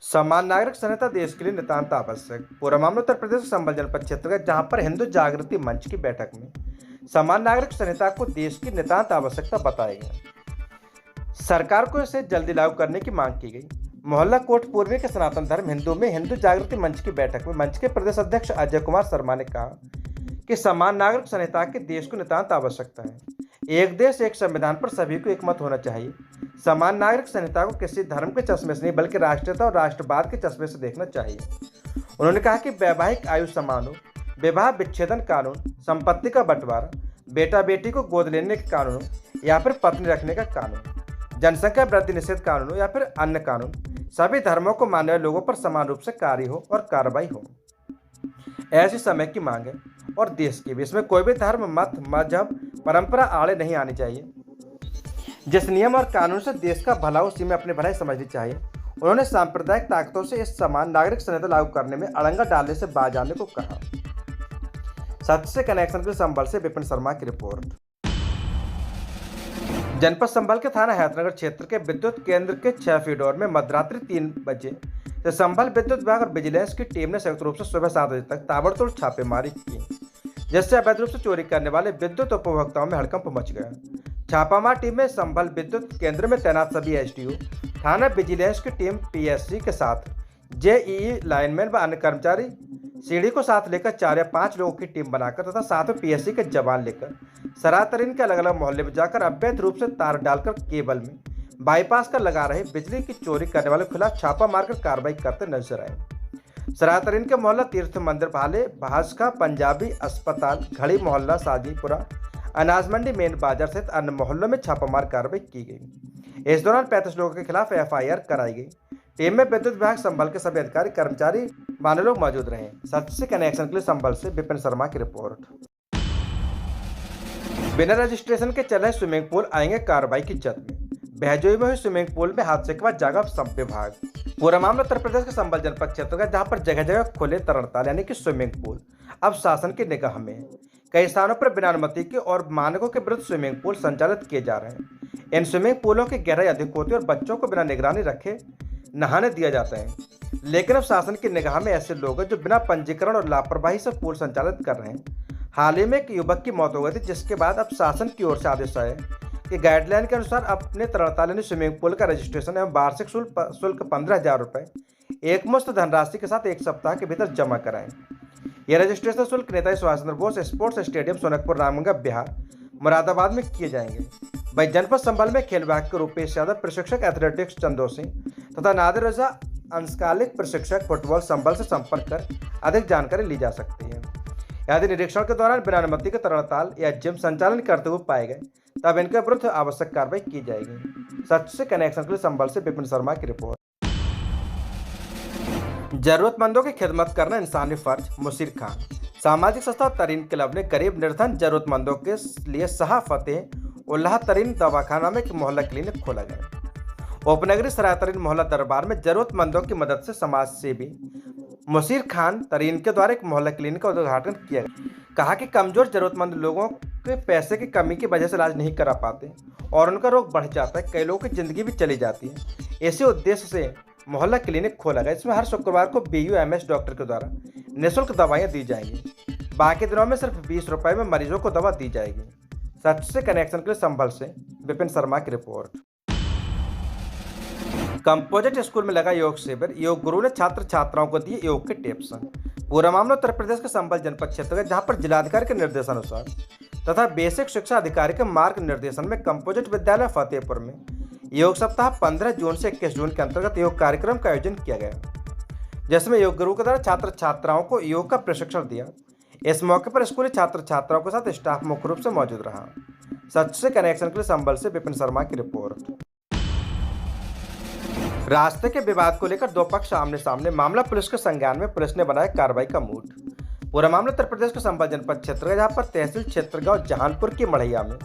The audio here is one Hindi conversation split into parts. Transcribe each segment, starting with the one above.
समान नागरिक संहिता देश के लिए नितांत आवश्यक। पूरा मामला उत्तर प्रदेश के संभल जनपद क्षेत्र का, जहां पर हिंदू जागृति मंच की बैठक में समान नागरिक संहिता को देश की नितांत आवश्यकता बताई गई। सरकार को इसे जल्दी लागू करने की मांग की गई। मोहल्ला कोट पूर्वी के सनातन धर्म हिंदू में हिंदू जागृति मंच की बैठक में मंच के प्रदेश अध्यक्ष अजय कुमार शर्मा ने कहा कि समान नागरिक संहिता की देश को नितांत आवश्यकता है। एक देश एक संविधान पर सभी को एकमत होना चाहिए। समान नागरिक संहिता को किसी धर्म के चश्मे से नहीं बल्कि राष्ट्रीयता और राष्ट्रवाद के चश्मे से देखना चाहिए। उन्होंने कहा कि वैवाहिक आयु समान हो, विवाह विच्छेदन कानून, संपत्ति का बंटवारा, बेटा बेटी को गोद लेने के कानून या फिर पत्नी रखने का कानून, जनसंख्या वृद्धि निषेध कानून या फिर अन्य कानून, सभी धर्मों को मानने वाले लोगों पर समान रूप से कार्य हो और कार्रवाई हो। ऐसी समय की मांग है और देश की भी। इसमें कोई भी धर्म, मत, मजहब, परंपरा आड़े नहीं आनी चाहिए। जिस नियम और कानून से देश का भला हो उसी में अपनी भलाई समझनी चाहिए। उन्होंने सांप्रदायिक ताकतों से इस समान नागरिक संहिता लागू करने में अड़ंगा डालने से बाज आने को कहा। सत्य से कनेक्शन के संभल से विपिन शर्मा की रिपोर्ट। जनपद संभल के थाना हैदरनगर क्षेत्र के विद्युत केंद्र के 6 फीडोर में मध्यरात्रि 3 बजे से संभल विद्युत विभाग और विजिलेंस की टीम ने संयुक्त रूप से सुबह 7 बजे तक ताबड़तोड़ छापेमारी की, जिससे अवैध रूप से चोरी करने वाले विद्युत उपभोक्ताओं में हड़कंप मच गया। छापामार टीम में संभल विद्युत केंद्र में तैनात सभी एसडीओ, थाना विजिलेंस की टीम पीएससी के साथ जेईई लाइनमैन व अन्य कर्मचारी, सीढ़ी को साथ लेकर 4 या 5 लोगों की टीम बनाकर तथा साथ में पीएससी के जवान लेकर सरातरीन के अलग अलग मोहल्ले में जाकर अवैध रूप से तार डालकर केबल में बाईपास कर लगा रहे बिजली की चोरी करने वालों के खिलाफ छापा मारकर कार्रवाई करते नजर आए। सरातरीन के मोहल्ला तीर्थ मंदिर, भाले, भास्का, पंजाबी अस्पताल, घड़ी मोहल्ला, साजीपुरा, अनाज मंडी, मेन बाजार सहित अन्य मोहल्लों में छापामार कार्रवाई की गई। इस दौरान 35 लोगों के खिलाफ एफआईआर कराई गई। टीम में विद्युत विभाग संभल के सभी अधिकारी, कर्मचारी, मान्य लोग मौजूद रहे। सत्य से कनेक्शन के लिए संभल से विपिन शर्मा की रिपोर्ट। बिना रजिस्ट्रेशन के चल रहे स्विमिंग पूल आएंगे कार्रवाई की जद में। बहजोई में हुई स्विमिंग पूल में हादसे के बाद जागा सब विभाग। पूरा मामला उत्तर प्रदेश के संभल जनपद क्षेत्र का, जहां पर जगह जगह खुले तरणताल यानी कि स्विमिंग पूल अब शासन की निगाह में है। कई स्थानों पर बिना अनुमति के और मानकों के विरुद्ध स्विमिंग पूल संचालित किए जा रहे हैं। इन स्विमिंग पूलों की गहराई अधिक होती है और बच्चों को बिना निगरानी रखे नहाने दिया जाता है। लेकिन अब शासन की निगाह में ऐसे लोग हैं जो बिना पंजीकरण और लापरवाही से पूल संचालित कर रहे हैं। हाल ही में एक युवक की मौत हो गई थी, जिसके बाद अब शासन की ओर से आदेश आया कि गाइडलाइन के अनुसार अपने तरणताल यानी स्विमिंग पूल का रजिस्ट्रेशन एवं वार्षिक शुल्क 15,000 रुपये एकमुश्त धनराशि के साथ 1 सप्ताह के भीतर जमा कराएं। यह रजिस्ट्रेशन शुल्क नेताजी सुभाष चंद्र बोस स्पोर्ट्स स्टेडियम, सोनकपुर, रामगंगा, बिहार, मुरादाबाद में किए जाएंगे। वही जनपद संभल में खेल विभाग के रूपेश यादव, प्रशिक्षक एथलेटिक्स चंदो सिंह तथा नादिर रजा अंशकालिक प्रशिक्षक फुटबॉल संभल से संपर्क कर अधिक जानकारी ली जा सकती है। यदि निरीक्षण के दौरान बिना अनुमति के तरणताल या जिम संचालन करते हुए पाए गए तब इनके विरुद्ध आवश्यक कार्रवाई की जाएगी। सच से कनेक्शन के लिए संभल से विपिन शर्मा की रिपोर्ट। जरूरतमंदों की खिदमत करना इंसानी फर्ज, मुशीर खान। सामाजिक संस्था तरीन क्लब ने गरीब निर्धन जरूरतमंदों के लिए शाह फतेह उल्लाह तरीन दवाखाना में एक मोहल्ला क्लिनिक खोला गया। उपनगरी सरातरीन मोहल्ला दरबार में जरूरतमंदों की मदद से समाज सेवी मुशीर खान तरीन के द्वारा एक मोहल्ला क्लिनिक का उद्घाटन किया गया। कहा कि कमजोर जरूरतमंद लोगों के पैसे की कमी की वजह से इलाज नहीं करा पाते और उनका रोग बढ़ जाता है, कई लोगों की जिंदगी भी चली जाती है। इसी उद्देश्य से मोहल्ला क्लिनिक खोला गया। इसमें हर शुक्रवार को BUMS डॉक्टर के द्वारा निःशुल्क दवाइयाँ दी जाएंगी। बाकी दिनों में सिर्फ 20 रुपये में मरीजों को दवा दी जाएगी। सच से कनेक्शन के लिए संभल से विपिन शर्मा की रिपोर्ट। कंपोजिट स्कूल में लगा योग शिविर, योग गुरु ने छात्र छात्राओं को दिए योग के टिप्स। पूरा मामला उत्तर प्रदेश के संभल जनपद क्षेत्र का, जहां पर जिलाधिकारी के निर्देशानुसार तथा बेसिक शिक्षा अधिकारी के मार्ग निर्देशन में कंपोजिट विद्यालय फतेहपुर में योग सप्ताह 15 जून से 21 जून के अंतर्गत योग कार्यक्रम का आयोजन किया गया, जिसमें योग गुरु के द्वारा छात्र छात्राओं को योग का प्रशिक्षण दिया। इस मौके पर स्कूली छात्र छात्राओं के साथ स्टाफ मुख्य रूप से मौजूद रहा। सच से कनेक्शन के लिए संभल से विपिन शर्मा की रिपोर्ट। रास्ते के विवाद को लेकर 2 पक्ष आमने सामने, मामला पुलिस के संज्ञान में, पुलिस ने बनाया कार्रवाई का मूड। पूरा मामला उत्तर प्रदेश के संभल जनपद क्षेत्र का, जहां पर तहसील क्षेत्र गांव जहानपुर की मढ़ैया में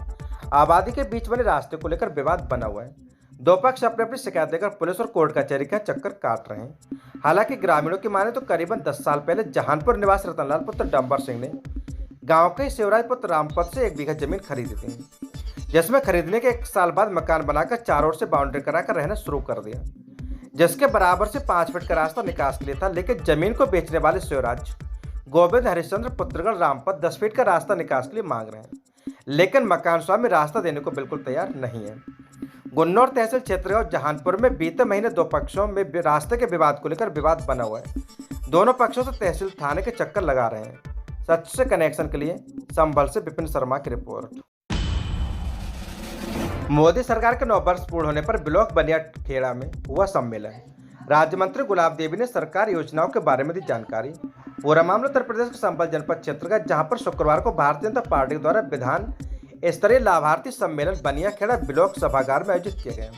आबादी के बीच बने रास्ते को लेकर विवाद बना हुआ है। 2 पक्ष अपनी अपनी शिकायत देकर पुलिस और कोर्ट कचहरी का चक्कर काट रहे हैं। हालांकि ग्रामीणों की माने तो करीबन 10 साल पहले जहानपुर निवासी रतनलाल पुत्र डंबर सिंह ने गाँव के शिवराज पुत्र रामपत से 1 बीघा जमीन खरीदी थी, जिसमें खरीदने के 1 साल बाद मकान बनाकर चारों ओर से बाउंड्री कराकर रहना शुरू कर दिया। जिसके बराबर से 5 फीट का रास्ता निकास के लिए था, लेकिन जमीन को बेचने वाले शिवराज गोविंद हरिश्चंद्र पुत्रगढ़ रामपत 10 फीट का रास्ता निकास के लिए मांग रहे हैं, लेकिन मकान स्वामी रास्ता देने को बिल्कुल तैयार नहीं है। गुन्नौर तहसील क्षेत्र और जहानपुर में बीते महीने दो पक्षों में रास्ते के विवाद को लेकर विवाद बना हुआ है। दोनों पक्षों से तहसील थाने के चक्कर लगा रहे हैं। सच से कनेक्शन के लिए संभल से विपिन शर्मा की रिपोर्ट। मोदी सरकार के 9 वर्ष पूर्ण होने पर ब्लॉक बनिया खेड़ा में हुआ सम्मेलन। राज्य मंत्री गुलाब देवी ने सरकार योजनाओं के बारे में दी जानकारी। पूरा मामला उत्तर प्रदेश के संभल जनपद क्षेत्र का, जहां पर शुक्रवार को भारतीय जनता पार्टी द्वारा विधान स्तरीय लाभार्थी सम्मेलन बनिया खेड़ा ब्लॉक सभागार में आयोजित किए गए,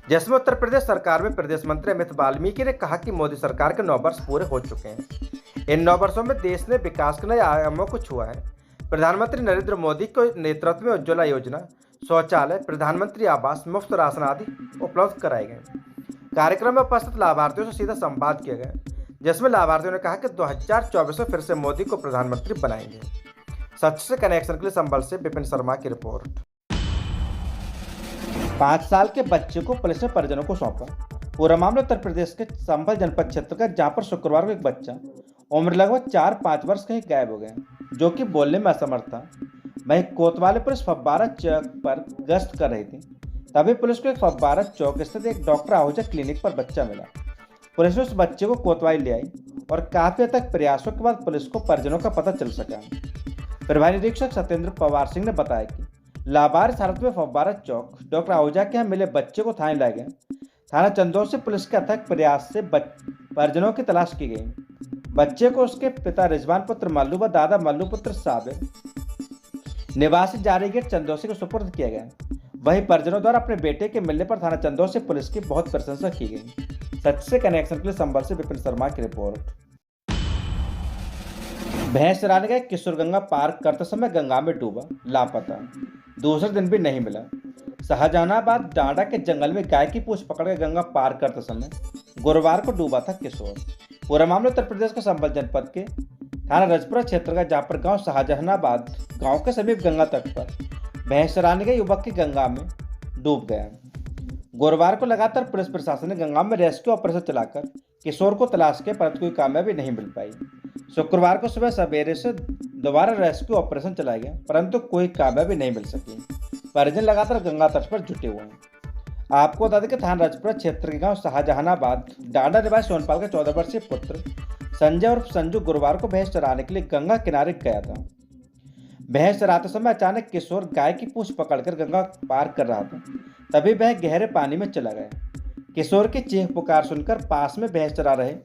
जिसमें उत्तर प्रदेश सरकार में प्रदेश मंत्री अमित वाल्मीकि ने कहा कि मोदी सरकार के 9 वर्ष पूरे हो चुके हैं। इन 9 वर्षों में देश ने विकास के नए आयामों को छुआ है। प्रधानमंत्री नरेंद्र मोदी के नेतृत्व में उज्ज्वला योजना, शौचालय, प्रधानमंत्री आवास, मुफ्त राशन आदि उपलब्ध कराए गए। कार्यक्रम में उपस्थित लाभार्थियों से सीधा संवाद किया गया, जिसमें लाभार्थियों ने कहा कि 2024 में फिर से मोदी को प्रधानमंत्री बनाएंगे। सच से कनेक्शन के लिए संभल से विपिन शर्मा की रिपोर्ट। 5 साल के बच्चे को पुलिस ने परिजनों को सौंपा। पूरा मामला उत्तर प्रदेश के संभल जनपद क्षेत्र का, जहां पर शुक्रवार को एक बच्चा उम्र लगभग 4-5 वर्ष कहीं गायब हो गया, जो कि बोलने में असमर्थ था। वहीं कोतवाली पुलिस फव्वारा चौक पर गश्त कर रही थी, तभी पुलिस को एक फव्वारा चौक स्थित एक डॉक्टर आहूजा क्लिनिक पर बच्चा मिला। पुलिस ने उस बच्चे को कोतवाली ले आई और काफी हद तक प्रयासों के बाद पुलिस को परिजनों का पता चल सका। प्रभारी निरीक्षक सत्येंद्र पवार सिंह ने बताया कि लावारिस हालत में फव्वारा चौक डॉक्टर आहूजा के यहाँ मिले बच्चे को थाने लाया गया। थाना चंदौद से पुलिस के अथक प्रयास से परिजनों की तलाश की गई। बच्चे को उसके पिता रिजवान पुत्र मल्लू व दादा मल्लू पुत्र साबिर निवासी जारी गेट चंदौसी को सुपुर्द किया गया। वहीं परिजनों द्वारा अपने बेटे के मिलने पर थाना चंदौद से पुलिस की बहुत प्रशंसा की गई। सच से कनेक्शन के लिए संभल से विपिन शर्मा की रिपोर्ट। भैंस चराने गए किशोर गंगा पार करते समय गंगा में डूबा, लापता, दूसरे दिन भी नहीं मिला। शाहजहानाबाद डांडा के जंगल में गाय की पूंछ पकड़कर गंगा पार करते समय गुरुवार को डूबा था किशोर। पूरा मामला उत्तर प्रदेश के संभल जनपद के थाना रजपुरा क्षेत्र का, जहां पर गांव शाहजहानाबाद गांव के समीप गंगा तट पर भैंस चराने गए युवक की गंगा में डूब गया। गुरुवार को लगातार पुलिस प्रशासन ने गंगा में रेस्क्यू ऑपरेशन चलाकर किशोर को तलाश के, परंतु कोई कामयाबी नहीं मिल पाई। शुक्रवार को सुबह सवेरे से दोबारा रेस्क्यू ऑपरेशन चलाया गया, परंतु कोई कामयाबी नहीं मिल सकी। परिजन लगातार गंगा तट पर जुटे हुए हैं। आपको बता दें कि थाना रजपुरा क्षेत्र के गांव शाहजहानाबाद डांडा निवासी सोनपाल का 14 वर्षीय पुत्र संजय और संजू गुरुवार को भैंस चराने के लिए गंगा किनारे गया था। भैंस चराते समय अचानक किशोर गाय की पूंछ पकड़कर गंगा पार कर रहा था, तभी वह गहरे पानी में चला गया। किशोर की चीख पुकार सुनकर पास में भैंस चरा रहे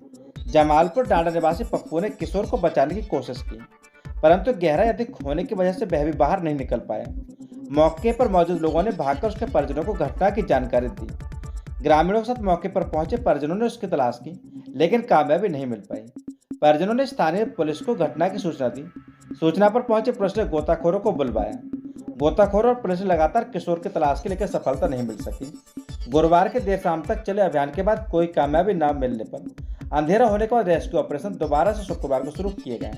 जमालपुर डांडा निवासी पप्पू ने किशोर को बचाने की कोशिश की, परंतु गहराई अधिक होने की वजह से वह भी बाहर नहीं निकल पाया। मौके पर मौजूद लोगों ने भागकर उसके परिजनों को घटना की जानकारी दी। ग्रामीणों के साथ मौके पर पहुंचे परिजनों ने उसकी तलाश की, लेकिन कामयाबी नहीं मिल पाई। परिजनों ने स्थानीय पुलिस को घटना की सूचना दी। सूचना पर पहुंचे पुलिस ने गोताखोरों को बुलवाया। गोताखोरों और पुलिस ने लगातार किशोर की तलाश की, लेकिन सफलता नहीं मिल सकी। गुरुवार के देर शाम तक चले अभियान के बाद कोई कामयाबी न मिलने पर अंधेरा होने के बाद रेस्क्यू ऑपरेशन दोबारा से शुक्रवार को शुरू किए गए,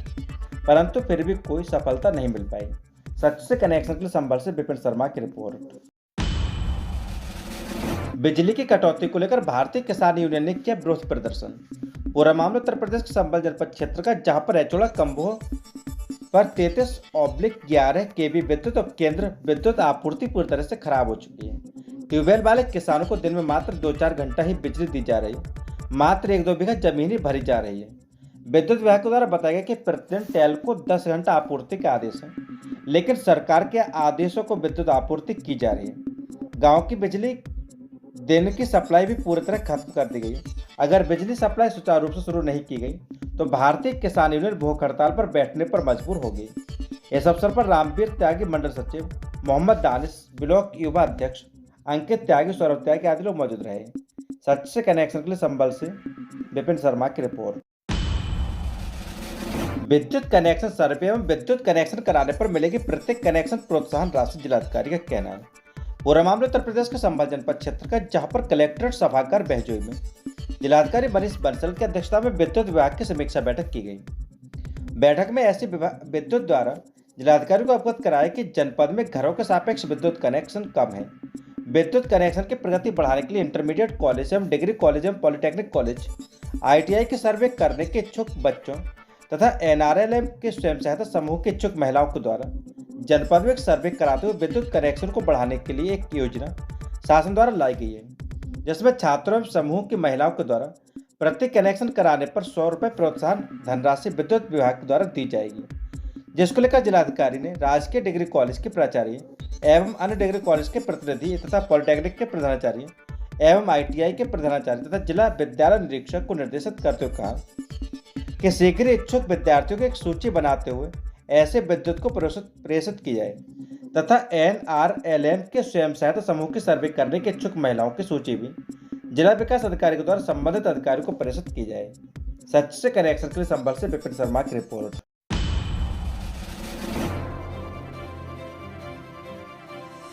परंतु फिर भी कोई सफलता नहीं मिल पाई। सच से कनेक्शन के लिए संभल से विपिन शर्मा की रिपोर्ट। बिजली की कटौती को लेकर भारतीय किसान यूनियन ने किया विरोध प्रदर्शन। पूरा मामला उत्तर प्रदेश के संभल जनपद क्षेत्र का, जहां पर एचोड़ा कम्बोह पर 33/11 kV विद्युत उपकेंद्र विद्युत आपूर्ति पूरी तरह से खराब हो चुकी है। ट्यूबवेल वाले किसानों को दिन में मात्र 2-4 घंटा ही बिजली दी जा रही है। मात्र 1-2 बीघा जमीन ही भरी जा रही है। विद्युत विभाग द्वारा बताया गया कि प्रतिदिन टेल को 10 घंटा आपूर्ति का आदेश है, लेकिन सरकार के आदेशों को विद्युत आपूर्ति की जा रही है। गांव की बिजली दिन की सप्लाई भी पूरी तरह खत्म कर दी गई है। अगर बिजली सप्लाई सुचारू रूप से शुरू नहीं की गई तो भारतीय किसान यूनियन भूख हड़ताल पर बैठने पर मजबूर होगी। इस अवसर पर रामवीर त्यागी, मंडल सचिव मोहम्मद दानिश, ब्लॉक युवा अध्यक्ष अंकित त्यागी, सौरभ त्यागी आदि लोग मौजूद रहे। सच से कनेक्शन के लिए संभल से विपिन शर्मा की रिपोर्ट। विद्युत कनेक्शन सर्वे एवं विद्युत कनेक्शन कराने पर मिलेगी प्रत्येक कनेक्शन प्रोत्साहन राशि, जिलाधिकारी का कहना है। पूरा मामला उत्तर प्रदेश के संभल जनपद क्षेत्र का, जहां पर कलेक्ट्रेट सभागार बहजोई में जिलाधिकारी मनीष बंसल की अध्यक्षता में विद्युत विभाग की समीक्षा बैठक की गई। बैठक में ऐसी विद्युत द्वारा जिलाधिकारी को अवगत कराया कि जनपद में घरों के सापेक्ष विद्युत कनेक्शन कम है। विद्युत कनेक्शन की प्रगति बढ़ाने के लिए इंटरमीडिएट कॉलेज एवं डिग्री कॉलेज एवं पॉलिटेक्निक कॉलेज ITI के सर्वे करने के इच्छुक बच्चों तथा NRLM के स्वयं सहायता समूह के इच्छुक महिलाओं के द्वारा जनपद में एक सर्वे कराते हुए विद्युत कनेक्शन को बढ़ाने के लिए एक योजना शासन द्वारा लाई गई है, जिसमें छात्रों एवं समूह की महिलाओं के द्वारा प्रति कनेक्शन कराने पर 100 रुपये प्रोत्साहन धनराशि विद्युत विभाग द्वारा दी जाएगी, जिसको लेकर जिलाधिकारी ने राजकीय डिग्री कॉलेज के प्राचार्य एवं अन्य डिग्री कॉलेज के प्रतिनिधि तथा पॉलिटेक्निक के प्रधानाचार्य एवं ITI के प्रधानाचार्य तथा जिला विद्यालय निरीक्षक को निर्देशित करते हुए कहा कि शीघ्र इच्छुक विद्यार्थियों की एक सूची बनाते हुए ऐसे विद्युत को प्रेषित की जाए तथा NRLM के स्वयं सहायता समूह की सर्वे करने के इच्छुक महिलाओं की सूची भी जिला विकास अधिकारी के द्वारा संबंधित अधिकारी को प्रेषित की जाए। सच से कनेक्शन के लिए संभल से विपिन शर्मा की रिपोर्ट।